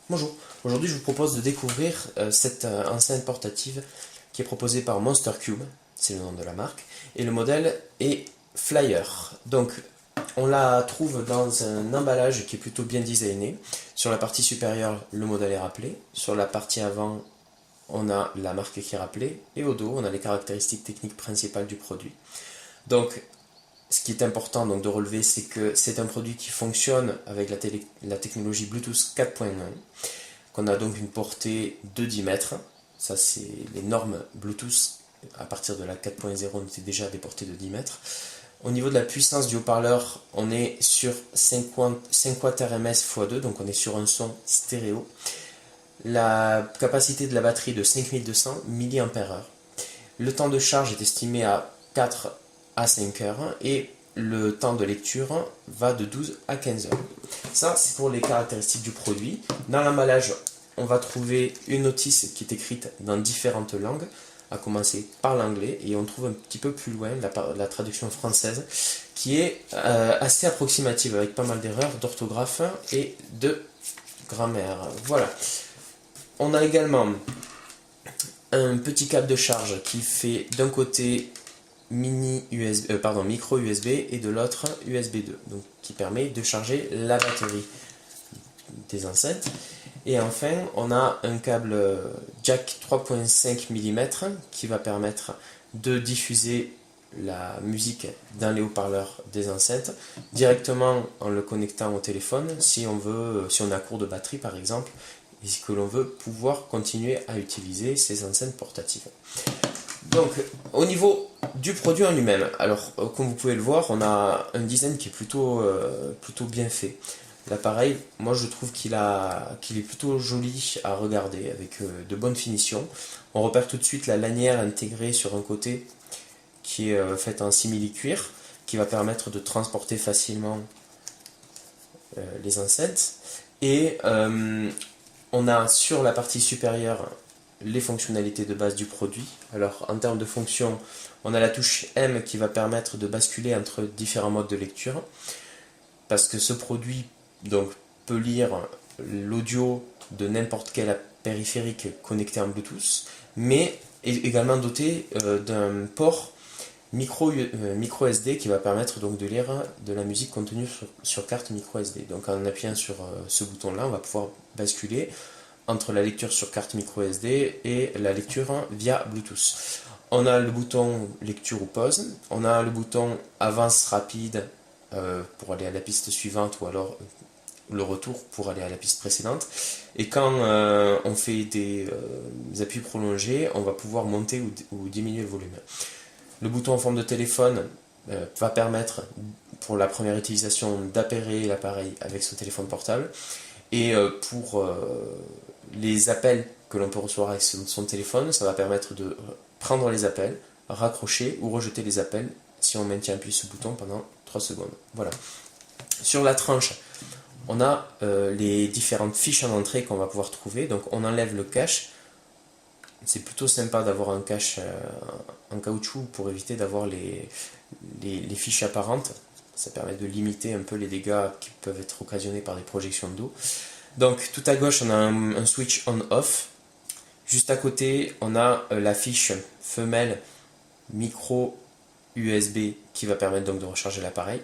Bonjour, aujourd'hui je vous propose de découvrir cette enceinte portative qui est proposée par Monster Cube, c'est le nom de la marque, et le modèle est Flyer. Donc on la trouve dans un emballage qui est plutôt bien designé. Sur la partie supérieure, le modèle est rappelé, sur la partie avant, on a la marque qui est rappelée, et au dos, on a les caractéristiques techniques principales du produit. Donc ce qui est important donc de relever, c'est que c'est un produit qui fonctionne avec la technologie Bluetooth 4.1, qu'on a donc une portée de 10 mètres. Ça, c'est les normes Bluetooth. À partir de la 4.0, on était déjà à des portées de 10 mètres. Au niveau de la puissance du haut-parleur, on est sur 5 watts RMS x2, donc on est sur un son stéréo. La capacité de la batterie de 5200 mAh. Le temps de charge est estimé à 4 à 5 heures et le temps de lecture va de 12 à 15 heures. Ça, c'est pour les caractéristiques du produit. Dans l'emballage, on va trouver une notice qui est écrite dans différentes langues, à commencer par l'anglais, et on trouve un petit peu plus loin la traduction française, qui est assez approximative, avec pas mal d'erreurs d'orthographe et de grammaire. Voilà. On a également un petit câble de charge qui fait d'un côté micro USB et de l'autre USB 2, donc qui permet de charger la batterie des enceintes. Et enfin, on a un câble jack 3.5 mm qui va permettre de diffuser la musique dans les haut-parleurs des enceintes directement en le connectant au téléphone si on est à court de batterie par exemple, et que l'on veut pouvoir continuer à utiliser ces enceintes portatives. Donc, au niveau du produit en lui-même, alors comme vous pouvez le voir, on a un design qui est plutôt bien fait. L'appareil, moi je trouve qu'il est plutôt joli à regarder, avec de bonnes finitions. On repère tout de suite la lanière intégrée sur un côté qui est faite en simili-cuir, qui va permettre de transporter facilement les enceintes. Et on a sur la partie supérieure les fonctionnalités de base du produit. Alors en termes de fonction, on a la touche M qui va permettre de basculer entre différents modes de lecture, parce que ce produit donc peut lire l'audio de n'importe quel périphérique connecté en Bluetooth, mais est également doté d'un port micro SD qui va permettre donc de lire de la musique contenue sur carte micro SD. Donc en appuyant sur ce bouton là, on va pouvoir basculer entre la lecture sur carte micro SD et la lecture via Bluetooth. On a le bouton lecture ou pause, on a le bouton avance rapide pour aller à la piste suivante, ou alors le retour pour aller à la piste précédente. Et quand on fait des appuis prolongés, on va pouvoir monter ou diminuer le volume. Le bouton en forme de téléphone va permettre pour la première utilisation d'appairer l'appareil avec son téléphone portable, et pour les appels que l'on peut recevoir avec son téléphone, ça va permettre de prendre les appels, raccrocher ou rejeter les appels si on maintient appuyé ce bouton pendant 3 secondes. Voilà. Sur la tranche, on a les différentes fiches en entrée qu'on va pouvoir trouver. Donc on enlève le cache. C'est plutôt sympa d'avoir un cache en caoutchouc pour éviter d'avoir les fiches apparentes. Ça permet de limiter un peu les dégâts qui peuvent être occasionnés par des projections d'eau. Donc tout à gauche, on a un switch on-off. Juste à côté, on a la fiche femelle micro USB qui va permettre donc de recharger l'appareil.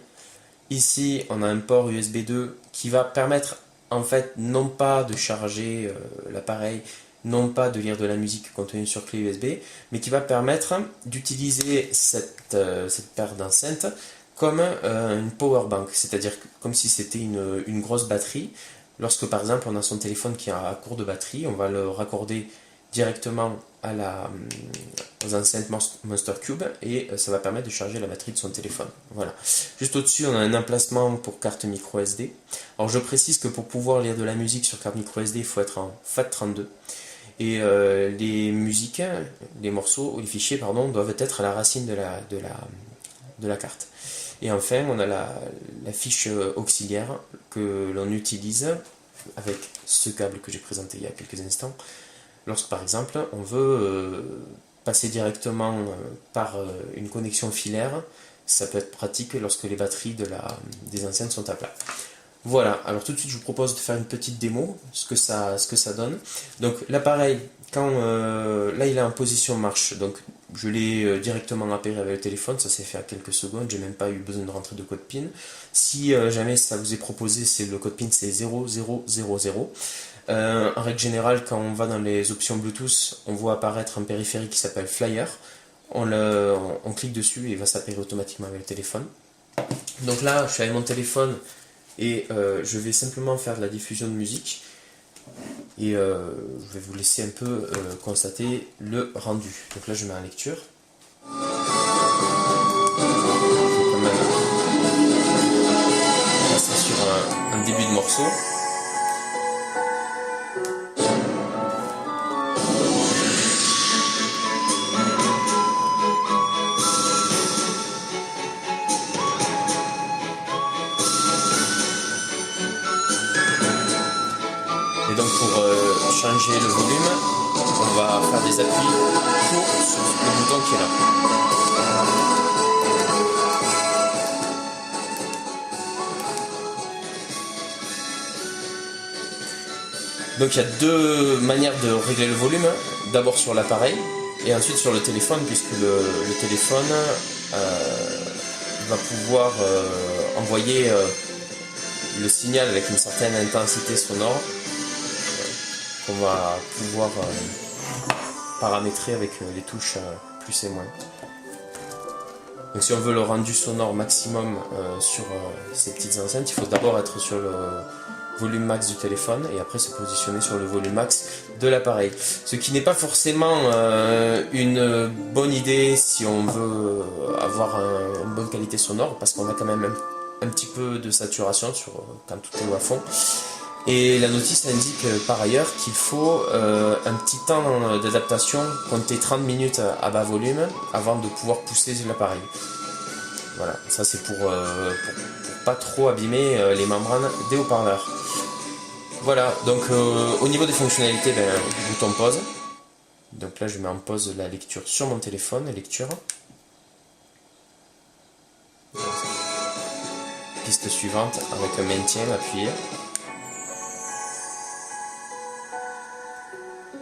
Ici, on a un port USB 2 qui va permettre en fait non pas de charger l'appareil, non pas de lire de la musique contenue sur clé USB, mais qui va permettre d'utiliser cette paire d'enceintes comme une power bank, c'est-à-dire comme si c'était une grosse batterie. Lorsque par exemple on a son téléphone qui est à court de batterie, on va le raccorder directement aux enceintes Monster Cube, et ça va permettre de charger la batterie de son téléphone. Voilà. Juste au-dessus, on a un emplacement pour carte micro SD. Alors je précise que pour pouvoir lire de la musique sur carte micro SD, il faut être en FAT32. Et les musiques, les morceaux, les fichiers, pardon, doivent être à la racine de la carte. Et enfin, on a la fiche auxiliaire que l'on utilise avec ce câble que j'ai présenté il y a quelques instants. Lorsque par exemple on veut passer directement par une connexion filaire, ça peut être pratique lorsque les batteries des enceintes sont à plat. Voilà, alors tout de suite je vous propose de faire une petite démo, ce que ça donne. Donc l'appareil, là il est en position marche, donc je l'ai directement appairé avec le téléphone, ça s'est fait à quelques secondes, j'ai même pas eu besoin de rentrer de code PIN. Si jamais ça vous est proposé, c'est le code PIN c'est 0000. En règle générale, quand on va dans les options Bluetooth, on voit apparaître un périphérique qui s'appelle Flyer. On clique dessus et il va s'appairer automatiquement avec le téléphone. Donc là, je suis avec mon téléphone et je vais simplement faire de la diffusion de musique. Et je vais vous laisser un peu constater le rendu. Donc là, je mets en lecture. Je vais quand même passer sur un début de morceau. Et donc pour changer le volume, on va faire des appuis courts sur le bouton qui est là. Donc il y a deux manières de régler le volume. D'abord sur l'appareil et ensuite sur le téléphone, puisque le téléphone va pouvoir envoyer le signal avec une certaine intensité sonore qu'on va pouvoir paramétrer avec les touches plus et moins. Donc si on veut le rendu sonore maximum sur ces petites enceintes, il faut d'abord être sur le volume max du téléphone et après se positionner sur le volume max de l'appareil. Ce qui n'est pas forcément une bonne idée si on veut avoir une bonne qualité sonore, parce qu'on a quand même un petit peu de saturation quand tout est à fond. Et la notice indique par ailleurs qu'il faut un petit temps d'adaptation, compter 30 minutes à bas volume avant de pouvoir pousser l'appareil. Voilà, ça c'est pour pas trop abîmer les membranes des haut-parleurs. Voilà, donc au niveau des fonctionnalités, bouton pause. Donc là je mets en pause la lecture sur mon téléphone, lecture. Piste suivante avec un maintien appuyé.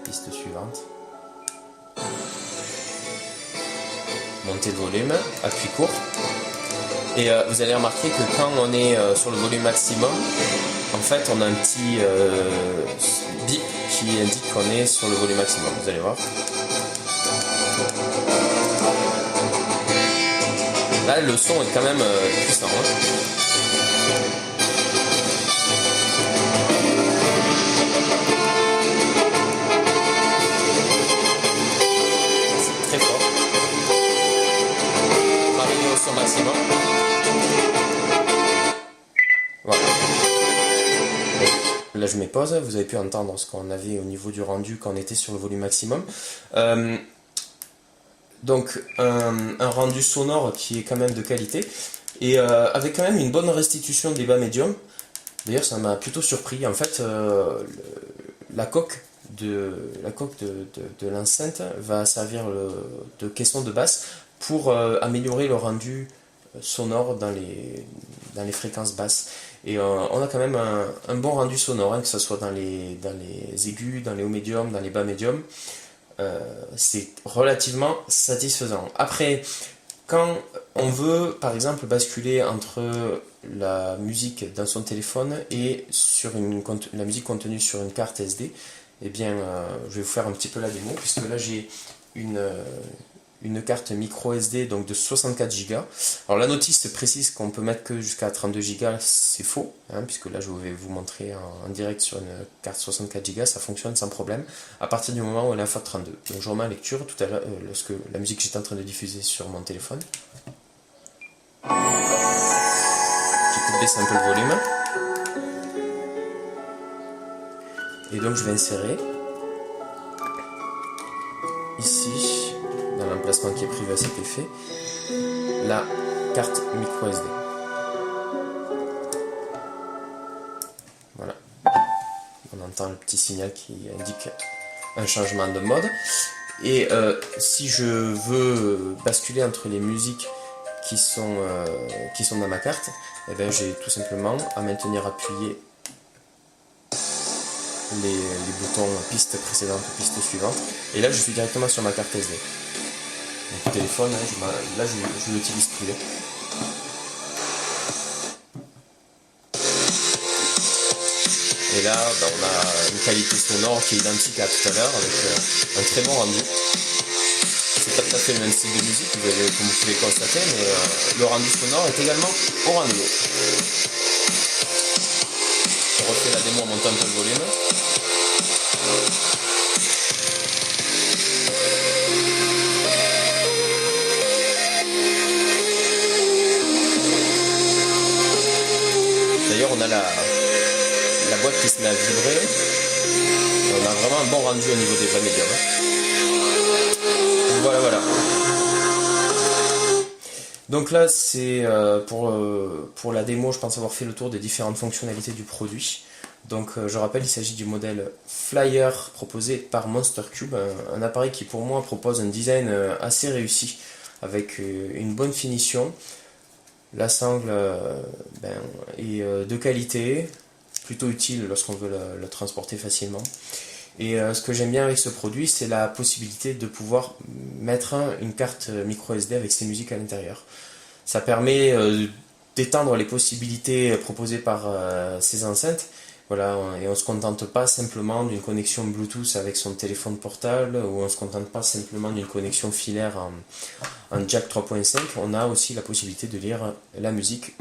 Piste suivante. Montée de volume, appui court. Et vous allez remarquer que quand on est sur le volume maximum, en fait on a un petit bip qui indique qu'on est sur le volume maximum. Vous allez voir. Là le son est quand même puissant. C'est très fort. On va arriver au son maximum. Voilà. Là je mets pause, vous avez pu entendre ce qu'on avait au niveau du rendu quand on était sur le volume maximum. Donc un rendu sonore qui est quand même de qualité et avec quand même une bonne restitution des bas médiums. D'ailleurs ça m'a plutôt surpris. En fait la coque de l'enceinte va servir de caisson de basse pour améliorer le rendu sonore dans les fréquences basses. Et on a quand même un bon rendu sonore, hein, que ce soit dans les aigus, dans les hauts médiums, dans les bas médiums. C'est relativement satisfaisant. Après, quand on veut par exemple basculer entre la musique dans son téléphone et sur la musique contenue sur une carte SD, eh bien je vais vous faire un petit peu la démo, puisque là j'ai une carte micro SD donc de 64 Go. Alors la notice précise qu'on peut mettre que jusqu'à 32 Go, c'est faux, hein, puisque là je vais vous montrer en direct sur une carte 64 Go, ça fonctionne sans problème à partir du moment où elle est à x32. Donc je remets en lecture tout à l'heure, lorsque la musique que j'étais en train de diffuser sur mon téléphone. Je vais peut-être baisser un peu le volume. Et donc je vais insérer ici, dans l'emplacement qui est prévu à cet effet, la carte micro SD. Voilà. On entend le petit signal qui indique un changement de mode. Et si je veux basculer entre les musiques qui sont dans ma carte, et bien j'ai tout simplement à maintenir appuyé les boutons piste précédente, piste suivante, et là je suis directement sur ma carte SD. Donc le téléphone, là je l'utilise plus. Et là, on a une qualité sonore qui est identique à tout à l'heure, avec un très bon rendu. C'est pas tout à fait le même style de musique, comme vous pouvez le constater, mais le rendu sonore est également au rendez-vous. Je refais la démo en montant un peu le volume. D'ailleurs, on a la boîte qui se met à vibrer. On a vraiment un bon rendu au niveau des voix médiums. Voilà. Donc là, c'est pour la démo, je pense avoir fait le tour des différentes fonctionnalités du produit. Donc je rappelle, il s'agit du modèle Flyer proposé par Monster Cube, un appareil qui pour moi propose un design assez réussi, avec une bonne finition. La sangle est de qualité, plutôt utile lorsqu'on veut le transporter facilement. Et ce que j'aime bien avec ce produit, c'est la possibilité de pouvoir mettre une carte micro SD avec ses musiques à l'intérieur. Ça permet d'étendre les possibilités proposées par ces enceintes. Voilà, et on ne se contente pas simplement d'une connexion Bluetooth avec son téléphone portable, ou on ne se contente pas simplement d'une connexion filaire en jack 3.5. On a aussi la possibilité de lire la musique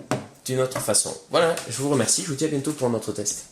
d'une autre façon. Voilà, je vous remercie, je vous dis à bientôt pour un autre test.